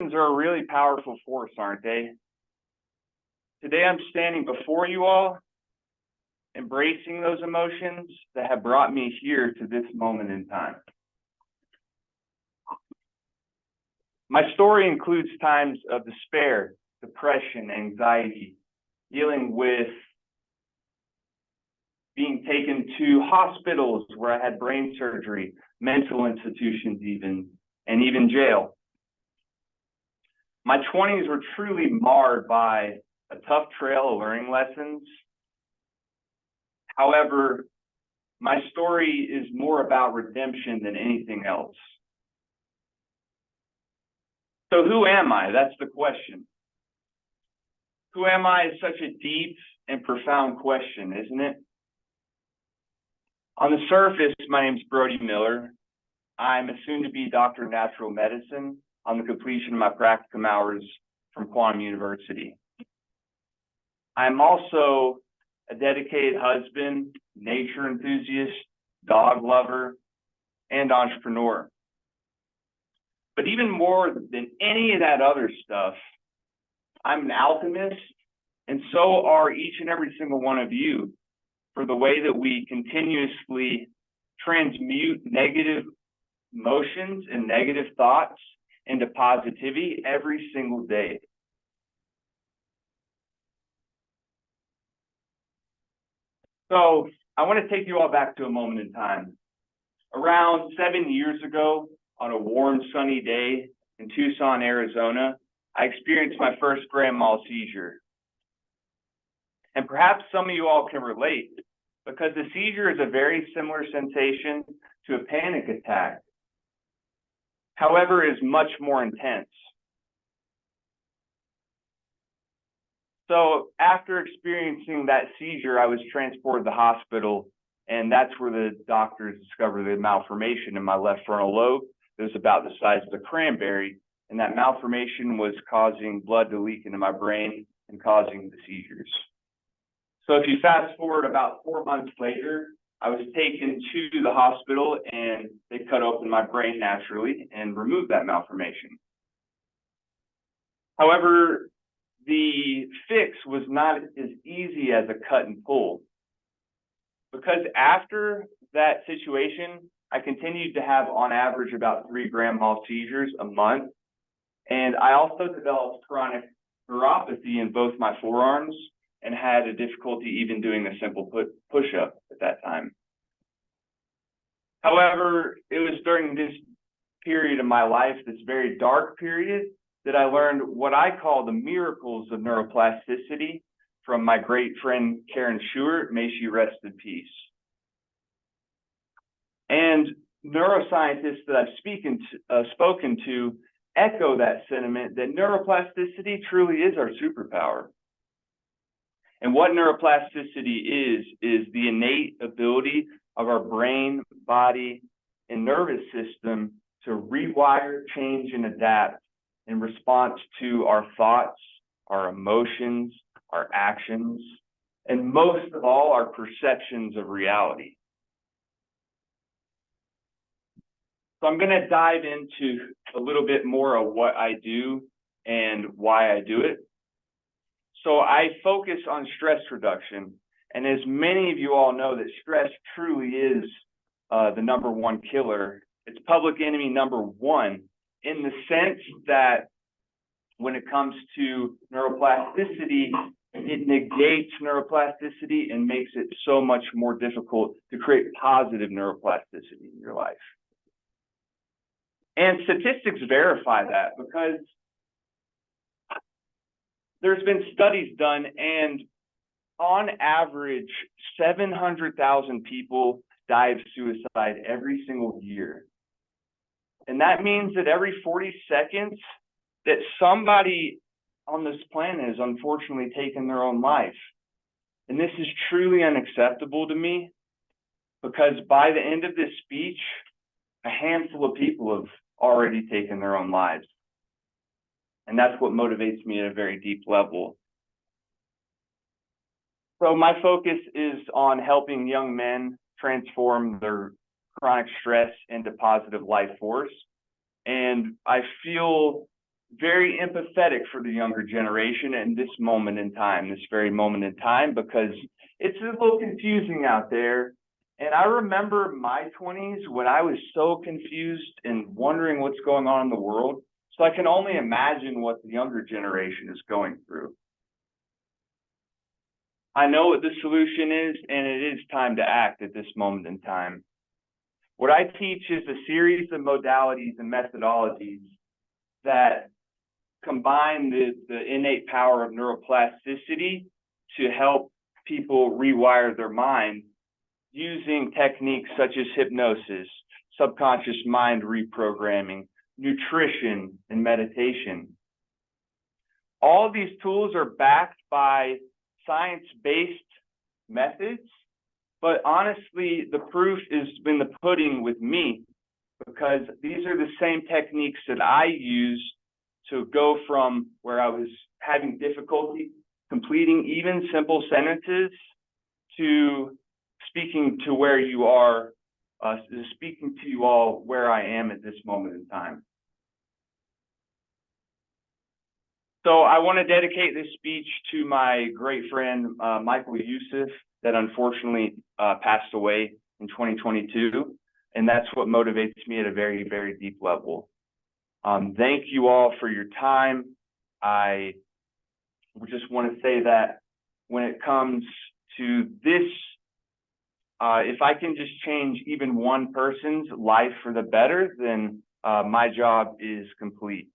Are a really powerful force, aren't they? Today I'm standing before you all, embracing those emotions that have brought me here to this moment in time. My story includes times of despair, depression, anxiety, dealing with being taken to hospitals where I had brain surgery, mental institutions and even jail. My 20s were truly marred by a tough trail of learning lessons. However, my story is more about redemption than anything else. So who am I? That's the question. Who am I is such a deep and profound question, isn't it? On the surface, my name is Brody Miller. I'm a soon-to-be doctor of natural medicine on the completion of my practicum hours from Quantum University. I'm also a dedicated husband, nature enthusiast, dog lover, and entrepreneur. But even more than any of that other stuff, I'm an alchemist, and so are each and every single one of you, for the way that we continuously transmute negative emotions and negative thoughts into positivity every single day. So I want to take you all back to a moment in time. Around 7 years ago, on a warm, sunny day in Tucson, Arizona, I experienced my first grand mal seizure. And perhaps some of you all can relate, because the seizure is a very similar sensation to a panic attack. However, it is much more intense. So after experiencing that seizure, I was transported to the hospital, and that's where the doctors discovered the malformation in my left frontal lobe. It was about the size of a cranberry, and that malformation was causing blood to leak into my brain and causing the seizures. So if you fast forward about 4 months later, I was taken to the hospital, and they cut open my brain naturally and removed that malformation. However, the fix was not as easy as a cut and pull, because after that situation, I continued to have on average about 3 grand mal seizures a month. And I also developed chronic neuropathy in both my forearms and had a difficulty even doing a simple push-up at that time. However, it was during this period of my life, this very dark period, that I learned what I call the miracles of neuroplasticity from my great friend Karen Stewart. May she rest in peace. And neuroscientists that I've spoken to echo that sentiment that neuroplasticity truly is our superpower. And what neuroplasticity is the innate ability of our brain, body, and nervous system to rewire, change, and adapt in response to our thoughts, our emotions, our actions, and most of all, our perceptions of reality. So I'm going to dive into a little bit more of what I do and why I do it. So I focus on stress reduction. And as many of you all know, that stress truly is the number one killer. It's public enemy number one, in the sense that when it comes to neuroplasticity, it negates neuroplasticity and makes it so much more difficult to create positive neuroplasticity in your life. And statistics verify that, because there's been studies done, and on average, 700,000 people die of suicide every single year. And that means that every 40 seconds that somebody on this planet is unfortunately taking their own life. And this is truly unacceptable to me, because by the end of this speech, a handful of people have already taken their own lives. And that's what motivates me at a very deep level. So my focus is on helping young men transform their chronic stress into positive life force. And I feel very empathetic for the younger generation in this moment in time, this very moment in time, because it's a little confusing out there. And I remember my 20s when I was so confused and wondering what's going on in the world. So I can only imagine what the younger generation is going through. I know what the solution is, and it is time to act at this moment in time. What I teach is a series of modalities and methodologies that combine the innate power of neuroplasticity to help people rewire their mind using techniques such as hypnosis, subconscious mind reprogramming, nutrition, and meditation. All these tools are backed by science-based methods, but honestly, the proof is in the pudding with me, because these are the same techniques that I use to go from where I was having difficulty completing even simple sentences to speaking to where you are, speaking to you all where I am at this moment in time. So I want to dedicate this speech to my great friend, Michael Youssef, that unfortunately passed away in 2022. And that's what motivates me at a very, very deep level. Thank you all for your time. I just want to say that when it comes to this, if I can just change even one person's life for the better, then my job is complete.